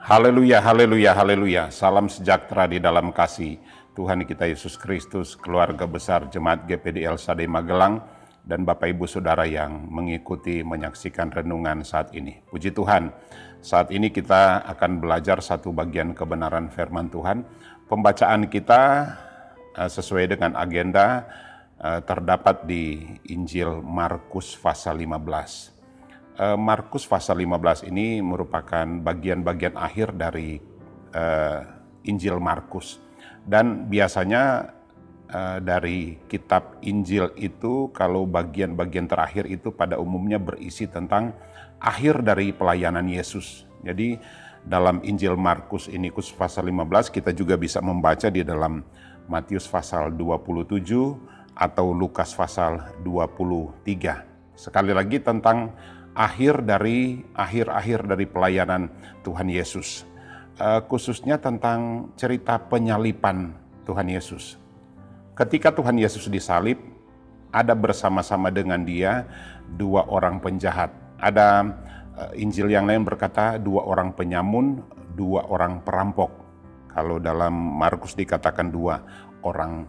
Haleluya, haleluya, haleluya. Salam sejahtera di dalam kasih Tuhan kita Yesus Kristus, keluarga besar Jemaat GPDL Sadai Magelang, dan Bapak Ibu Saudara yang mengikuti menyaksikan renungan saat ini. Puji Tuhan, saat ini kita akan belajar satu bagian kebenaran firman Tuhan. Pembacaan kita sesuai dengan agenda terdapat di Injil Markus pasal 15. Markus pasal 15 ini merupakan bagian-bagian akhir dari Injil Markus. Dan biasanya dari kitab Injil itu, kalau bagian-bagian terakhir itu pada umumnya berisi tentang akhir dari pelayanan Yesus. Jadi dalam Injil Markus ini, khusus pasal 15, kita juga bisa membaca di dalam Matius pasal 27 atau Lukas pasal 23. Sekali lagi tentang akhir dari pelayanan Tuhan Yesus, khususnya tentang cerita penyalipan Tuhan Yesus. Ketika Tuhan Yesus disalib, ada bersama-sama dengan dia dua orang penjahat. Ada Injil yang lain berkata dua orang penyamun, dua orang perampok. Kalau dalam Markus dikatakan dua orang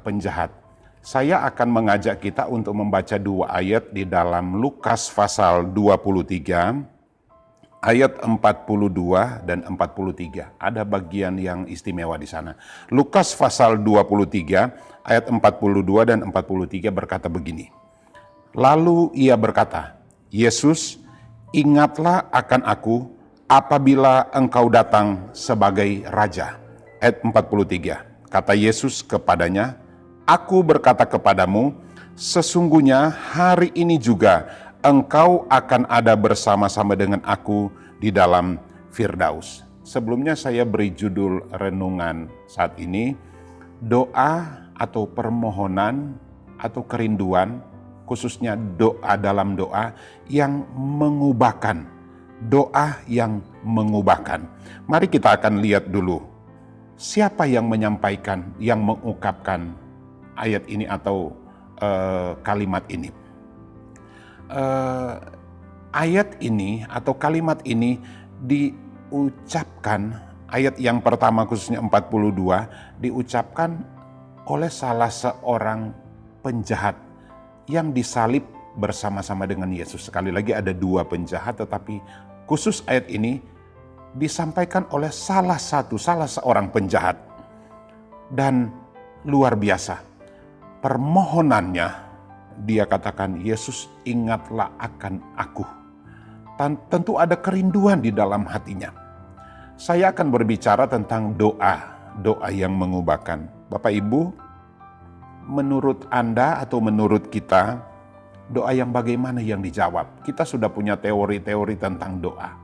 penjahat. Saya akan mengajak kita untuk membaca dua ayat di dalam Lukas pasal 23, ayat 42 dan 43. Ada bagian yang istimewa di sana. Lukas pasal 23, ayat 42 dan 43 berkata begini. Lalu ia berkata, Yesus, ingatlah akan aku apabila engkau datang sebagai Raja. Ayat 43, kata Yesus kepadanya, Aku berkata kepadamu, sesungguhnya hari ini juga engkau akan ada bersama-sama dengan aku di dalam Firdaus. Sebelumnya saya beri judul renungan saat ini, doa atau permohonan atau kerinduan, khususnya doa dalam doa yang mengubahkan. Doa yang mengubahkan. Mari kita akan lihat dulu, siapa yang menyampaikan, yang mengungkapkan ayat ini atau kalimat ini. Ayat ini atau kalimat ini diucapkan, ayat yang pertama khususnya 42, diucapkan oleh salah seorang penjahat yang disalib bersama-sama dengan Yesus. Sekali lagi ada dua penjahat, tetapi khusus ayat ini disampaikan oleh salah seorang penjahat. Dan luar biasa. Permohonannya, dia katakan, Yesus ingatlah akan aku. Dan tentu ada kerinduan di dalam hatinya. Saya akan berbicara tentang doa yang mengubahkan. Bapak Ibu, menurut Anda atau menurut kita, doa yang bagaimana yang dijawab? Kita sudah punya teori-teori tentang doa.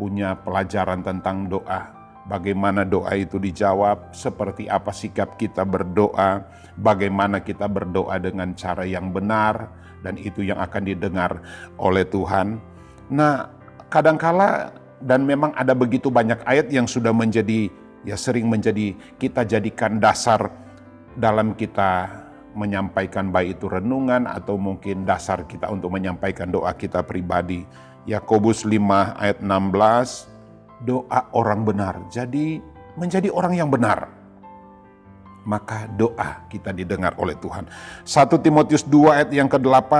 Punya pelajaran tentang doa. Bagaimana doa itu dijawab, seperti apa sikap kita berdoa, bagaimana kita berdoa dengan cara yang benar, dan itu yang akan didengar oleh Tuhan. Nah, kadangkala dan memang ada begitu banyak ayat yang sudah sering menjadi kita jadikan dasar dalam kita menyampaikan, baik itu renungan atau mungkin dasar kita untuk menyampaikan doa kita pribadi. Yakobus 5 ayat 16, doa orang benar, jadi menjadi orang yang benar, maka doa kita didengar oleh Tuhan. 1 Timotius 2 ayat yang ke-8,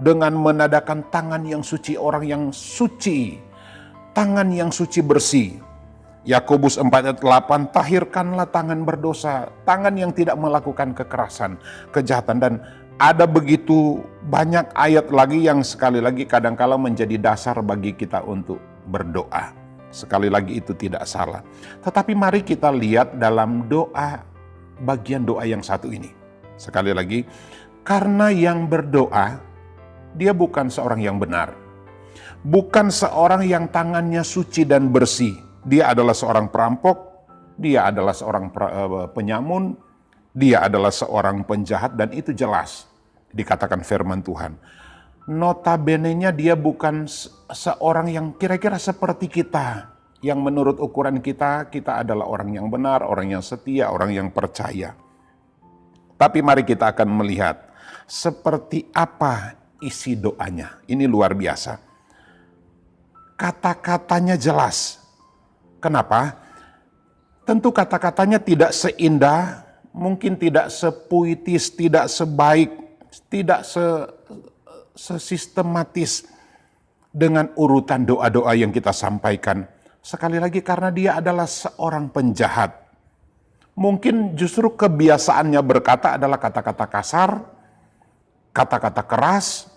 dengan menadakan tangan yang suci orang yang suci, tangan yang suci bersih. Yakobus 4 ayat 8, tahirkanlah tangan berdosa, tangan yang tidak melakukan kekerasan, kejahatan. Dan ada begitu banyak ayat lagi yang sekali lagi kadangkala menjadi dasar bagi kita untuk berdoa. Sekali lagi itu tidak salah. Tetapi mari kita lihat dalam doa, bagian doa yang satu ini. Sekali lagi, karena yang berdoa, dia bukan seorang yang benar. Bukan seorang yang tangannya suci dan bersih. Dia adalah seorang perampok, dia adalah seorang penyamun, dia adalah seorang penjahat, dan itu jelas dikatakan firman Tuhan. Notabene-nya dia bukan seorang yang kira-kira seperti kita, yang menurut ukuran kita adalah orang yang benar, orang yang setia, orang yang percaya. Tapi mari kita akan melihat seperti apa isi doanya. Ini luar biasa. Kata-katanya jelas. Kenapa? Tentu kata-katanya tidak seindah, mungkin tidak sepuitis, tidak sebaik, tidak sesistematis dengan urutan doa-doa yang kita sampaikan. Sekali lagi karena dia adalah seorang penjahat. Mungkin justru kebiasaannya berkata adalah kata-kata kasar, kata-kata keras,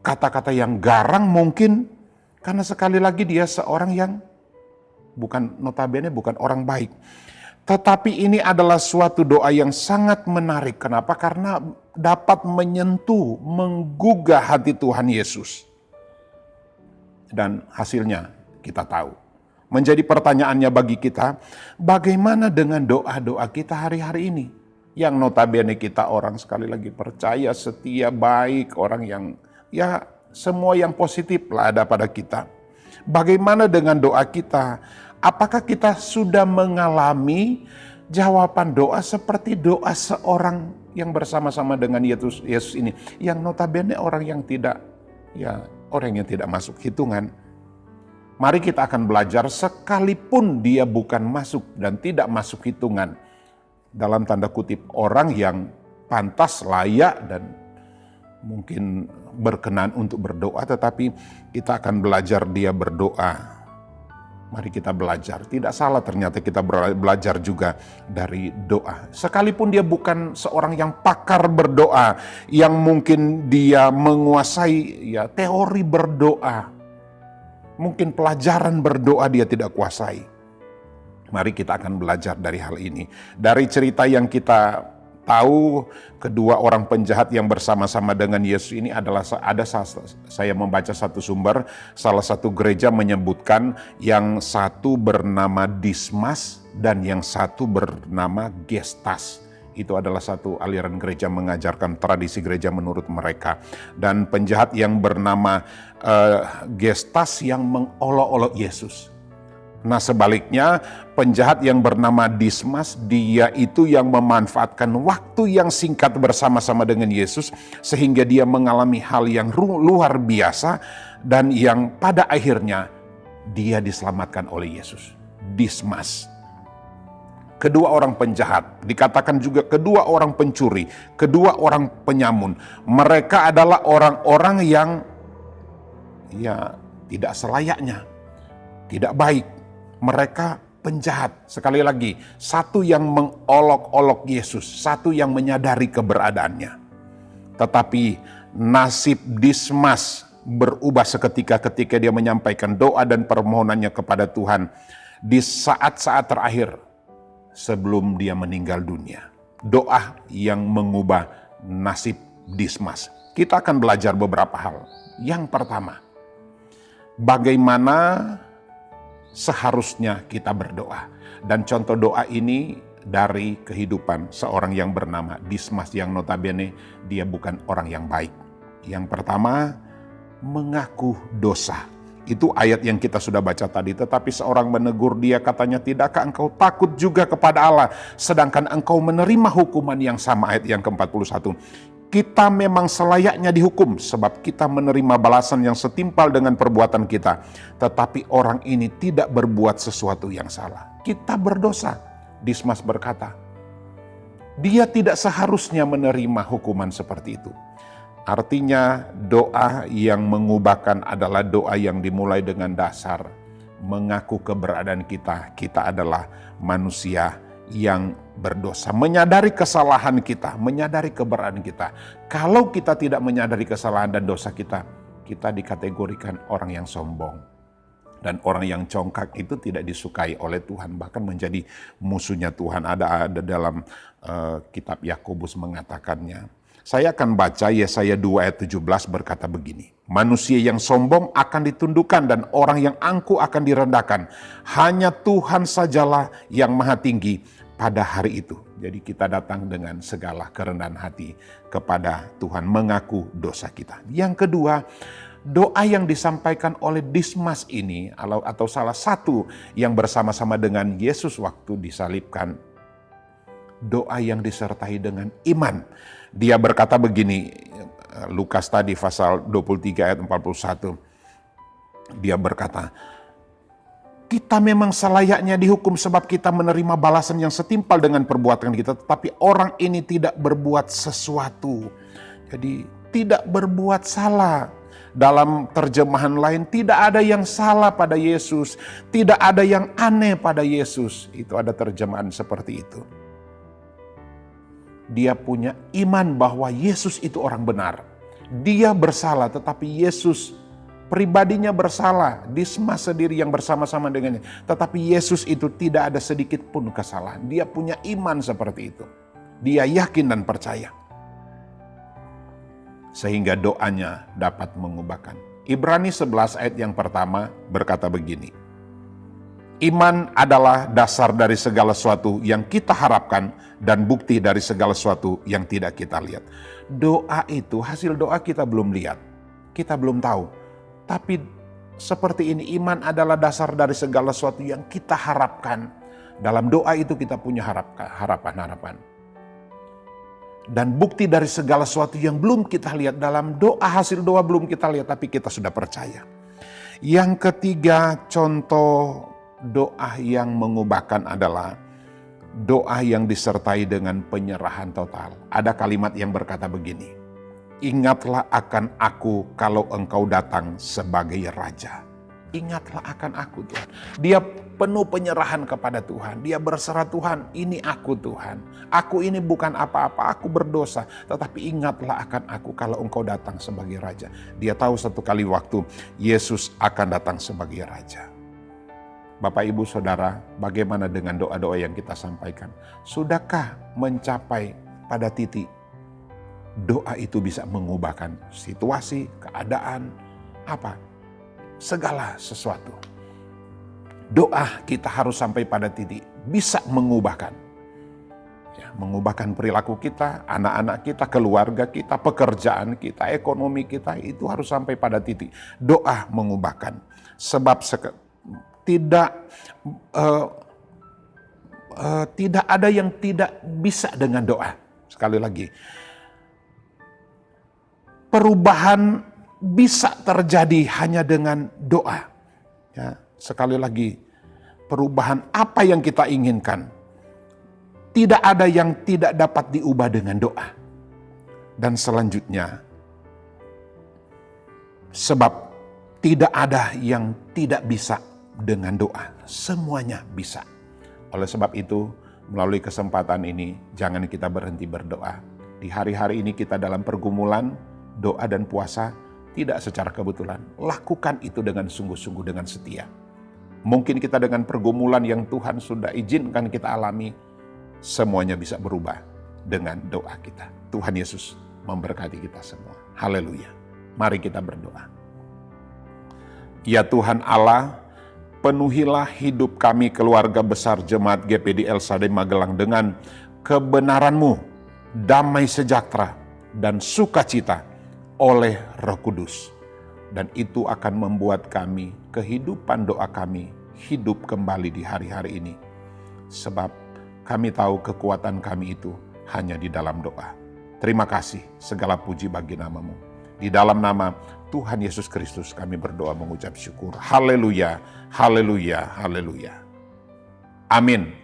kata-kata yang garang mungkin. Karena sekali lagi dia seorang yang notabene bukan orang baik. Tetapi ini adalah suatu doa yang sangat menarik. Kenapa? Karena dapat menyentuh, menggugah hati Tuhan Yesus. Dan hasilnya kita tahu. Menjadi pertanyaannya bagi kita, bagaimana dengan doa-doa kita hari-hari ini? Yang notabene kita orang sekali lagi percaya, setia, baik, orang yang semua yang positif lah ada pada kita. Bagaimana dengan doa kita? Apakah kita sudah mengalami jawaban doa seperti doa seorang yang bersama-sama dengan Yesus ini, yang notabene orang yang tidak masuk hitungan. Mari kita akan belajar sekalipun dia bukan masuk dan tidak masuk hitungan, dalam tanda kutip orang yang pantas, layak dan mungkin berkenan untuk berdoa, tetapi kita akan belajar dia berdoa. Mari kita belajar. Tidak salah ternyata kita belajar juga dari doa. Sekalipun dia bukan seorang yang pakar berdoa, yang mungkin dia menguasai teori berdoa, mungkin pelajaran berdoa dia tidak kuasai. Mari kita akan belajar dari hal ini. Dari cerita yang kita tahu, kedua orang penjahat yang bersama-sama dengan Yesus ini adalah, saya membaca satu sumber, salah satu gereja menyebutkan yang satu bernama Dismas dan yang satu bernama Gestas. Itu adalah satu aliran gereja mengajarkan tradisi gereja menurut mereka. Dan penjahat yang bernama Gestas yang mengolok-olok Yesus. Nah sebaliknya, penjahat yang bernama Dismas, dia itu yang memanfaatkan waktu yang singkat bersama-sama dengan Yesus, sehingga dia mengalami hal yang luar biasa, dan yang pada akhirnya dia diselamatkan oleh Yesus. Dismas. Kedua orang penjahat, dikatakan juga kedua orang pencuri, kedua orang penyamun. Mereka adalah orang-orang yang tidak selayaknya, tidak baik. Mereka penjahat. Sekali lagi, satu yang mengolok-olok Yesus, satu yang menyadari keberadaannya. Tetapi nasib Dismas berubah seketika ketika dia menyampaikan doa dan permohonannya kepada Tuhan di saat-saat terakhir sebelum dia meninggal dunia. Doa yang mengubah nasib Dismas. Kita akan belajar beberapa hal. Yang pertama, bagaimana seharusnya kita berdoa. Dan contoh doa ini dari kehidupan seorang yang bernama Dismas, yang notabene dia bukan orang yang baik. Yang pertama, mengaku dosa. Itu ayat yang kita sudah baca tadi. Tetapi seorang menegur dia, katanya, tidakkah engkau takut juga kepada Allah, sedangkan engkau menerima hukuman yang sama. Ayat yang ke-41. Kita memang selayaknya dihukum sebab kita menerima balasan yang setimpal dengan perbuatan kita. Tetapi orang ini tidak berbuat sesuatu yang salah. Kita berdosa. Dismas berkata, dia tidak seharusnya menerima hukuman seperti itu. Artinya doa yang mengubahkan adalah doa yang dimulai dengan dasar mengaku keberadaan kita. Kita adalah manusia yang berdosa, menyadari kesalahan kita, menyadari keberadaan kita. Kalau kita tidak menyadari kesalahan dan dosa kita, kita dikategorikan orang yang sombong. Dan orang yang congkak itu tidak disukai oleh Tuhan, bahkan menjadi musuhnya Tuhan. Ada dalam kitab Yakobus mengatakannya. Saya akan baca Yesaya 2 ayat 17 berkata begini. Manusia yang sombong akan ditundukkan dan orang yang angkuh akan direndahkan. Hanya Tuhan sajalah yang maha tinggi pada hari itu. Jadi kita datang dengan segala kerendahan hati kepada Tuhan, mengaku dosa kita. Yang kedua, doa yang disampaikan oleh Dismas ini, atau salah satu yang bersama-sama dengan Yesus waktu disalibkan, doa yang disertai dengan iman. Dia berkata begini, Lukas tadi pasal 23 ayat 41. Dia berkata, kita memang selayaknya dihukum sebab kita menerima balasan yang setimpal dengan perbuatan kita. Tetapi orang ini tidak berbuat sesuatu. Jadi tidak berbuat salah. Dalam terjemahan lain, tidak ada yang salah pada Yesus. Tidak ada yang aneh pada Yesus. Itu ada terjemahan seperti itu. Dia punya iman bahwa Yesus itu orang benar. Dia bersalah, tetapi Yesus pribadinya bersalah. Dismas sendiri yang bersama-sama dengannya. Tetapi Yesus itu tidak ada sedikit pun kesalahan. Dia punya iman seperti itu. Dia yakin dan percaya. Sehingga doanya dapat mengubahkan. Ibrani 11 ayat yang pertama berkata begini. Iman adalah dasar dari segala sesuatu yang kita harapkan dan bukti dari segala sesuatu yang tidak kita lihat. Doa itu, hasil doa kita belum lihat. Kita belum tahu. Tapi seperti ini, iman adalah dasar dari segala sesuatu yang kita harapkan. Dalam doa itu kita punya harapan-harapan. Dan bukti dari segala sesuatu yang belum kita lihat. Dalam doa, hasil doa belum kita lihat, tapi kita sudah percaya. Yang ketiga, contoh doa yang mengubahkan adalah doa yang disertai dengan penyerahan total. Ada kalimat yang berkata begini. Ingatlah akan aku kalau engkau datang sebagai raja. Ingatlah akan aku, Tuhan. Dia penuh penyerahan kepada Tuhan. Dia berserah, Tuhan, ini aku, Tuhan. Aku ini bukan apa-apa, aku berdosa. Tetapi ingatlah akan aku kalau engkau datang sebagai raja. Dia tahu satu kali waktu Yesus akan datang sebagai raja. Bapak, Ibu, Saudara, bagaimana dengan doa-doa yang kita sampaikan? Sudahkah mencapai pada titik doa itu bisa mengubahkan situasi, keadaan, segala sesuatu. Doa kita harus sampai pada titik bisa mengubahkan. Ya, mengubahkan perilaku kita, anak-anak kita, keluarga kita, pekerjaan kita, ekonomi kita, itu harus sampai pada titik doa mengubahkan. Sebab tidak ada yang tidak bisa dengan doa. Sekali lagi, perubahan bisa terjadi hanya dengan doa. Ya, sekali lagi, perubahan apa yang kita inginkan, tidak ada yang tidak dapat diubah dengan doa. Dan selanjutnya, sebab tidak ada yang tidak bisa dengan doa. Semuanya bisa. Oleh sebab itu, melalui kesempatan ini, jangan kita berhenti berdoa. Di hari-hari ini kita dalam pergumulan, doa dan puasa, tidak secara kebetulan. Lakukan itu dengan sungguh-sungguh, dengan setia. Mungkin kita dengan pergumulan yang Tuhan sudah izinkan kita alami, semuanya bisa berubah dengan doa kita. Tuhan Yesus memberkati kita semua. Haleluya. Mari kita berdoa. Ya Tuhan Allah, penuhilah hidup kami keluarga besar Jemaat GPD El Shaddai Magelang dengan kebenaran-Mu, damai sejahtera, dan sukacita oleh Roh Kudus. Dan itu akan membuat kami, kehidupan doa kami, hidup kembali di hari-hari ini. Sebab kami tahu kekuatan kami itu hanya di dalam doa. Terima kasih, segala puji bagi nama-Mu. Di dalam nama Tuhan Yesus Kristus kami berdoa mengucap syukur. Haleluya, haleluya, haleluya. Amin.